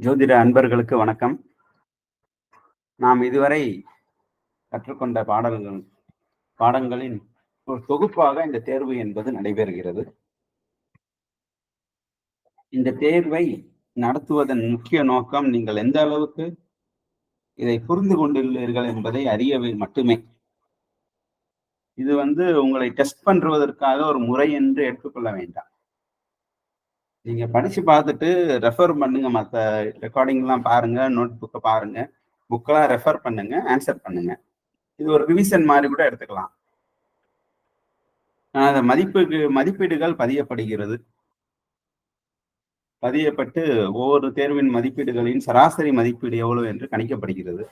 ஜோதிட அன்பர்களுக்கு வணக்கம். நாம் இதுவரை கற்றுக்கொண்ட பாடங்களின் ஒரு தொகுப்பாக இந்த தேர்வு என்பது நடைபெறுகிறது. இந்த தேர்வை நடத்துவதன் முக்கிய நோக்கம் நீங்கள் எந்த அளவுக்கு இதை புரிந்து கொண்டுள்ளீர்கள் என்பதை அறியவை மட்டுமே. இது உங்களை டெஸ்ட் பண்றதற்காக ஒரு முறை என்று எடுத்துக்கொள்ள வேண்டாம். நீங்க படிச்சு பார்த்துட்டு ரெஃபர் பண்ணுங்க. மத்த ரெக்கார்டிங்லாம் பாருங்க, நோட் புக்க பாருங்க. புக்கெல்லாம் ரெஃபர் பண்ணுங்க, ஆன்சர் பண்ணுங்க. இது ஒரு ரிவிஷன் மாரி கூட எடுத்துக்கலாம். அந்த மதிப்பீடுகள் பதியப்படுகிறது. பதியப்பட்டு ஒவ்வொரு தேர்வின் மதிப்பீடுகளின் சராசரி மதிப்பீடு எவ்வளவு என்று கணிக்கப்படுகிறது.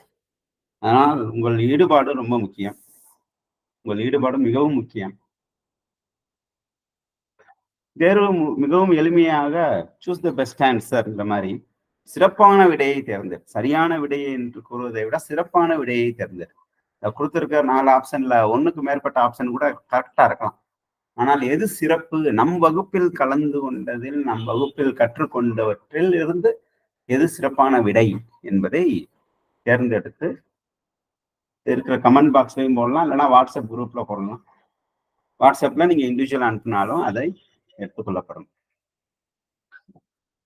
ஆனால் உங்கள் ஈடுபாடு ரொம்ப முக்கியம். உங்கள் ஈடுபாடு மிகவும் முக்கியம். தேர்வு மிகவும் எளிமையாக சூஸ் த பெஸ்ட் ஆன்சர்ங்கிற மாதிரி சிறப்பான விடையை தேர்ந்தெடு. சரியான விடையை என்று கூறுவதை விட சிறப்பான விடையை தேர்ந்தெடு. கொடுத்திருக்கிற 4 ஆப்ஷன்ல 1க்கு மேற்பட்ட ஆப்ஷன் கூட கரெக்டா இருக்கலாம். ஆனால் எது சிறப்பு, நம் வகுப்பில் கலந்து கொண்டதில், நம் வகுப்பில் கற்றுக்கொண்டவற்றில் இருந்து எது சிறப்பான விடை என்பதை தேர்ந்தெடுத்து இருக்கிற கமெண்ட் பாக்ஸ்லையும் போடலாம், இல்லைன்னா வாட்ஸ்அப் குரூப்ல போடலாம். வாட்ஸ்அப்ல நீங்க இண்டிவிஜுவல் அனுப்பினாலும் அதை எடுத்துக்கொள்ளப்படும்.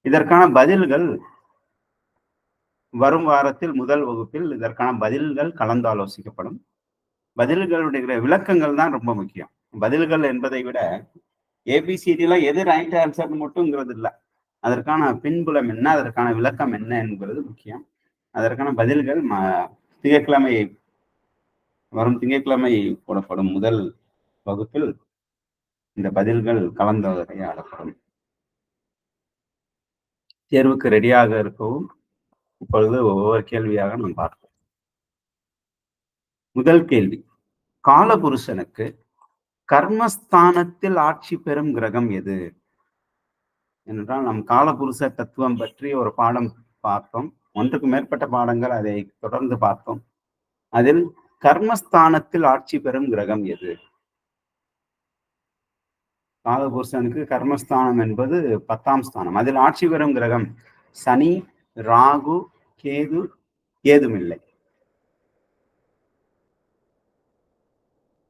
இதற்கான பதில்கள் வரும் வாரத்தில் முதல் வகுப்பில் இதற்கான பதில்கள் கலந்து ஆலோசிக்கப்படும். பதில்களுடைய விளக்கங்கள் தான் ரொம்ப முக்கியம். பதில்கள் என்பதை விட ஏபிசிடிலாம் எது ரைட் ஆன்சர் மட்டும்ங்கிறது இல்லை. அதற்கான பின்புலம் என்ன, அதற்கான விளக்கம் என்ன என்பது முக்கியம். அதற்கான பதில்கள் வரும் திங்கட்கிழமை போடப்படும் முதல் வகுப்பில் இந்த பதில்கள் கலந்துரையாடப்படும். தேர்வுக்கு ரெடியாக இருக்கவும் இப்பொழுது ஒவ்வொரு கேள்வியாக நாம் பார்ப்போம். முதல் கேள்வி, காலபுருஷனுக்கு கர்மஸ்தானத்தில் ஆட்சி பெறும் கிரகம் எது? என்றால் நம் காலபுருஷ தத்துவம் பற்றி ஒரு பாடம் பார்த்தோம். 1க்கு மேற்பட்ட பாடங்கள் அதை தொடர்ந்து பார்த்தோம். அதில் கர்மஸ்தானத்தில் ஆட்சி பெறும் கிரகம் எது? காலபுருஷனுக்கு கர்மஸ்தானம் என்பது 10ஆம் ஸ்தானம். அதில் ஆட்சி பெறும் கிரகம் சனி, ராகு, கேது, ஏதுமில்லை.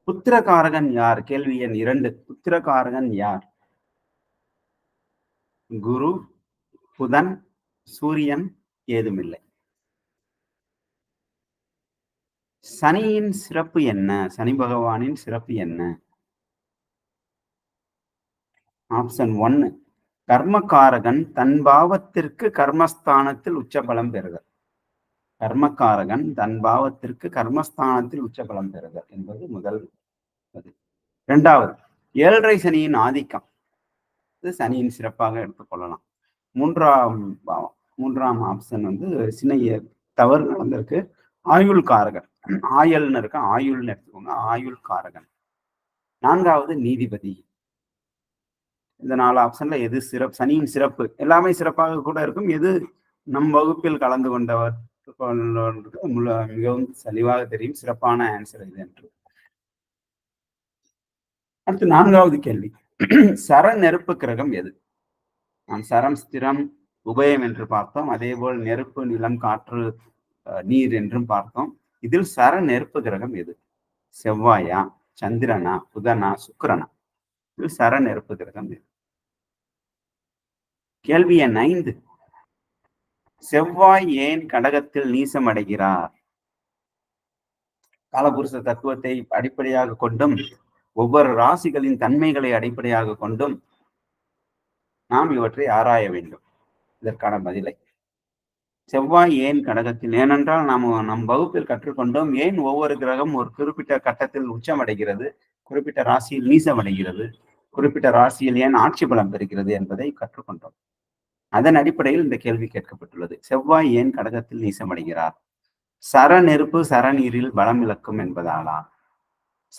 புத்திரகாரகன் யார்? கேள்வி எண் 2. புத்திரகாரகன் யார்? குரு, புதன், சூரியன், ஏதுமில்லை. சனியின் சிறப்பு என்ன? சனி பகவானின் சிறப்பு என்ன? ஆப்ஷன் 1, கர்மகாரகன் தன் பாவத்திற்கு கர்மஸ்தானத்தில் உச்சபலம் பெறுதல். கர்மகாரகன் தன் பாவத்திற்கு கர்மஸ்தானத்தில் உச்சபலம் பெறுதல் என்பது முதல் பதில். 2வது, 7.5 சனியின் ஆதிக்கம். இது சனியின் சிறப்பாக எடுத்துக்கொள்ளலாம். 3ஆம் ஆப்ஷன் சின்ன தவறு நடந்திருக்கு. ஆயுள் காரகன். ஆயுள்னு இருக்க, ஆயுள்னு எடுத்துக்கோங்க. ஆயுள் காரகன். 4வது நீதிபதி. இந்த 4 ஆப்ஷன்ல எது சிறப்பு? சனியின் சிறப்பு எல்லாமே சிறப்பாக கூட இருக்கும். எது நம் வகுப்பில் கலந்து கொண்டவர் மிகவும் தெளிவாக தெரியும். சிறப்பான ஆன்சர் இது என்று. அடுத்து 4வது கேள்வி, சர நெருப்பு கிரகம் எது? நாம் சரம், ஸ்திரம், உபயம் என்று பார்த்தோம். அதே போல் நெருப்பு, நிலம், காற்று, நீர் என்றும் பார்த்தோம். இதில் சர நெருப்பு கிரகம் எது? செவ்வாயா, சந்திரனா, புதனா, சுக்கிரனா? இதில் சர நெருப்பு கிரகம் எது? கேள்வி எண் 5, செவ்வாய் ஏன் கடகத்தில் நீசம் அடைகிறார்? காலபுருஷ தத்துவத்தை அடிப்படையாக கொண்டும் ஒவ்வொரு ராசிகளின் தன்மைகளை அடிப்படையாக கொண்டும் நாம் இவற்றை ஆராய வேண்டும். இதற்கான பதிலை செவ்வாய் ஏன் கடகத்தில், ஏனென்றால் நாம் நம் வகுப்பில் கற்றுக்கொண்டோம் ஏன் ஒவ்வொரு கிரகம் ஒரு குறிப்பிட்ட கட்டத்தில் உச்சம் அடைகிறது, குறிப்பிட்ட ராசியில் நீசம் அடைகிறது, குறிப்பிட்ட ராசியில் ஏன் ஆட்சி பலம் பெறுகிறது என்பதை கற்றுக்கொண்டோம். அதன் அடிப்படையில் இந்த கேள்வி கேட்கப்பட்டுள்ளது. செவ்வாய் ஏன் கடகத்தில் நீசமடைகிறார்? சர நெருப்பு சர நீரில் பலம் இழக்கும் என்பதாலா?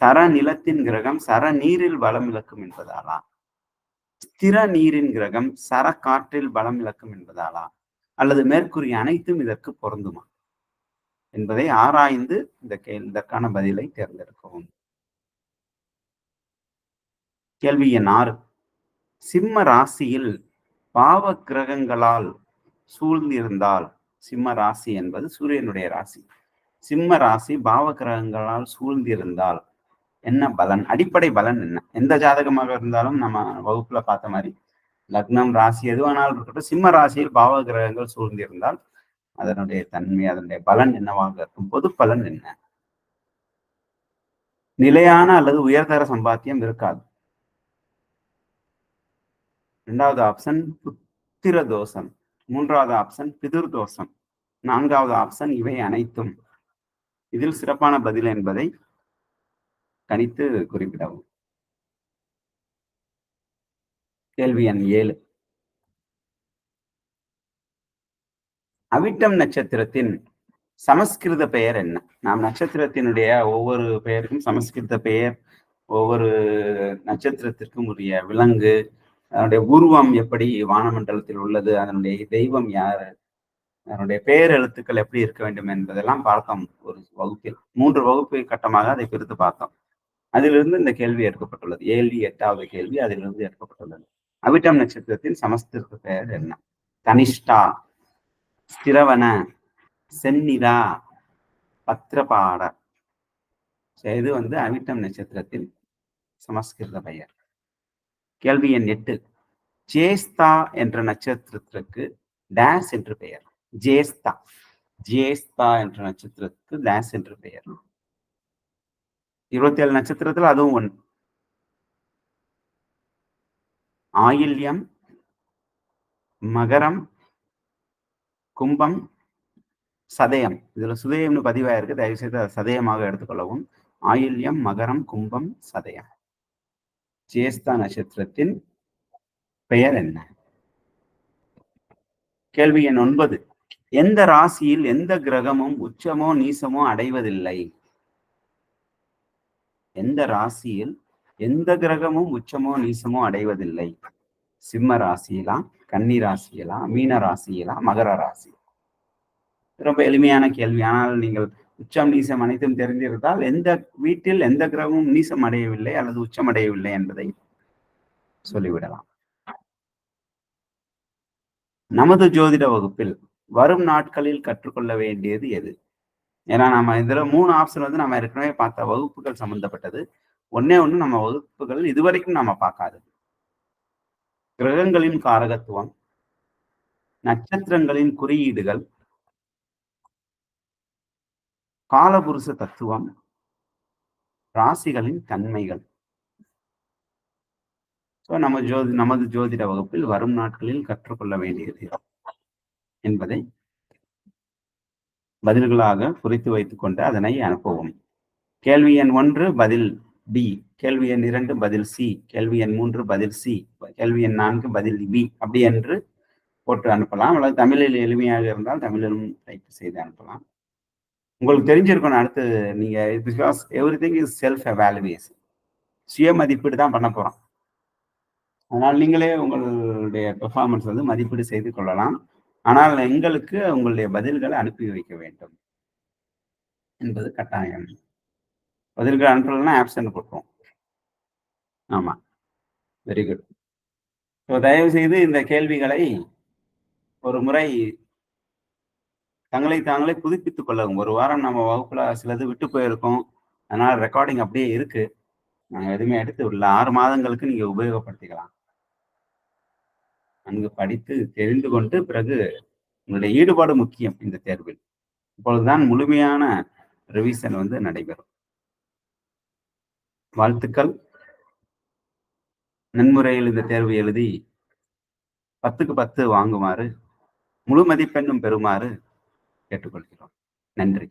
சர நிலத்தின் கிரகம் சர நீரில் பலம் இழக்கும் என்பதாலா? ஸ்திர நீரின் கிரகம் சர காற்றில் பலம் இழக்கும் என்பதாலா? அல்லது மேற்கூறிய அனைத்தும் இதற்கு பொருந்துமா என்பதை ஆராய்ந்து இதற்கான பதிலை தேர்ந்தெடுக்கவும். கேள்வி எண் 6, சிம்ம ராசியில் பாவ கிரகங்களால் சூழ்ந்து இருந்தால், சிம்ம ராசி என்பது சூரியனுடைய ராசி. சிம்ம ராசி பாவ கிரகங்களால் சூழ்ந்திருந்தால் என்ன பலன்? அடிப்படை பலன் என்ன? எந்த ஜாதகமாக இருந்தாலும் நம்ம வகுப்புல பார்த்த மாதிரி லக்னம், ராசி எதுவானாலும் இருக்கட்டும், சிம்ம ராசியில் பாவ கிரகங்கள் சூழ்ந்திருந்தால் அதனுடைய தன்மை, அதனுடைய பலன் என்னவாக இருக்கும்? பொது பலன் என்ன? நிலையான அல்லது உயர்தர சம்பாத்தியம் இருக்காது. 2வது ஆப்ஷன் புத்திர தோஷம். 3வது ஆப்ஷன் பிதுர் தோஷம். 4வது ஆப்ஷன் இவை அனைத்தும். இதில் சிறப்பான பதில் என்பதை கணித்து குறிப்பிடவும். கேள்வி எண் 7. அவிட்டம் நட்சத்திரத்தின் சமஸ்கிருத பெயர் என்ன? நாம் நட்சத்திரத்தினுடைய ஒவ்வொரு பெயருக்கும் சமஸ்கிருத பெயர், ஒவ்வொரு நட்சத்திரத்திற்கும் உரிய விலங்கு, அதனுடைய உருவம் எப்படி வானமண்டலத்தில் உள்ளது, அதனுடைய தெய்வம் யாரு, அதனுடைய பெயர் எழுத்துக்கள் எப்படி இருக்க வேண்டும் என்பதெல்லாம் பார்த்தோம் ஒரு வகுப்பில். 3 வகுப்பு கட்டமாக அதை பிரித்து பார்த்தோம். அதிலிருந்து இந்த கேள்வி எடுக்கப்பட்டுள்ளது. 7, 8வது கேள்வி அதிலிருந்து எடுக்கப்பட்டுள்ளது. அவிட்டம் நட்சத்திரத்தின் சமஸ்கிருத பெயர் என்ன? தனிஷ்டா, ஸ்திரவன, செந்நிரா, பத்ரபாட. இது அவிட்டம் நட்சத்திரத்தின் சமஸ்கிருத பெயர். கேள்வி எண் 8. ஜேஸ்தா என்ற நட்சத்திரத்திற்கு டேஸ் என்று பெயர். ஜேஸ்தா, ஜேஸ்தா என்ற நட்சத்திரத்துக்கு டேஸ் என்று பெயர். 27 நட்சத்திரத்தில் அதுவும் ஒன்று. ஆயில்யம், மகரம், கும்பம், சதயம். இதுல சுதயம்னு பதிவாயிருக்கு, தயவு செய்து சதயமாக எடுத்துக்கொள்ளவும். ஆயில்யம், மகரம், கும்பம், சதயம். ஜேஸ்தா நட்சத்திரத்தின் பெயர் என்ன? கேள்வி எண் 9. எந்த ராசியில் எந்த கிரகமும் உச்சமோ நீசமோ அடைவதில்லை? எந்த ராசியில் எந்த கிரகமும் உச்சமோ நீசமோ அடைவதில்லை? சிம்ம ராசியிலா, கன்னி ராசியிலா, மீன ராசியிலா, மகர ராசி? ரொம்ப எளிமையான கேள்வி. ஆனால் நீங்கள் உச்சம் நீசம் அனைத்தும் தெரிந்திருந்தால் எந்த வீட்டில் எந்த கிரகமும் நீசம் அடையவில்லை அல்லது உச்சம் அடையவில்லை என்பதை சொல்லிவிடலாம். நமது ஜோதிட வகுப்பில் வரும் நாட்களில் கற்றுக்கொள்ள வேண்டியது எது? ஏன்னா நம்ம இதுல 3 ஆப்ஷன் நம்ம ஏற்கனவே பார்த்த வகுப்புகள் சம்பந்தப்பட்டது. ஒண்ணே ஒண்ணு நம்ம வகுப்புகள் இதுவரைக்கும் நம்ம பார்க்காது. கிரகங்களின் காரகத்துவம், நட்சத்திரங்களின் குறியீடுகள், காலபுருஷ தத்துவம், ராசிகளின் தன்மைகள். நமது ஜோதிட வகுப்பில் வரும் நாட்களில் கற்றுக்கொள்ள வேண்டியது என்பதை பதில்களாக குறித்து வைத்துக் கொண்டு அதனை அனுப்பவும். கேள்வி எண் 1 பதில் பி, கேள்வி எண் 2 பதில் சி, கேள்வி எண் 3 பதில் சி, கேள்வி எண் 4 பதில் பி, அப்படி என்று போட்டு அனுப்பலாம். அல்லது தமிழில் எளிமையாக இருந்தால் தமிழிலும் டைப் செய்து அனுப்பலாம். உங்களுக்கு தெரிஞ்சிருக்கணும். அடுத்து நீங்க because everything is self evaluation, சுய மதிப்பீடு தான் பண்ண போறோம். அதனால் நீங்களே உங்களுடைய பெர்ஃபார்மன்ஸ் மதிப்பீடு செய்து கொள்ளலாம். ஆனால் எங்களுக்கு உங்களுடைய பதில்களை அனுப்பி வைக்க வேண்டும் என்பது கட்டாயம். பதில்கள் அனுப்பலன்னா ஆப்சன்ட் போட்டுருவோம். ஆமா, வெரி குட். ஸோ தயவு செய்து இந்த கேள்விகளை ஒரு முறை தங்களை தாங்களே புதுப்பித்துக் கொள்ளவும். ஒரு வாரம் நம்ம வகுப்புல சிலது விட்டு போயிருக்கோம், அதனால ரெக்கார்டிங் அப்படியே இருக்கு. நாங்கள் எதுவுமே எடுத்து விடல. 6 மாதங்களுக்கு நீங்க உபயோகப்படுத்திக்கலாம். நன்கு படித்து தெரிந்து கொண்டு பிறகு உங்களுடைய ஈடுபாடு முக்கியம் இந்த தேர்வில். இப்பொழுதுதான் முழுமையான ரிவிஷன் நடைபெறும். வாழ்த்துக்கள். நன்முறையில் இந்த தேர்வு எழுதி 10க்கு 10 வாங்குமாறு, முழு மதிப்பெண்ணும் பெறுமாறு கேட்டுக்கொள்கிறோம். நன்றி.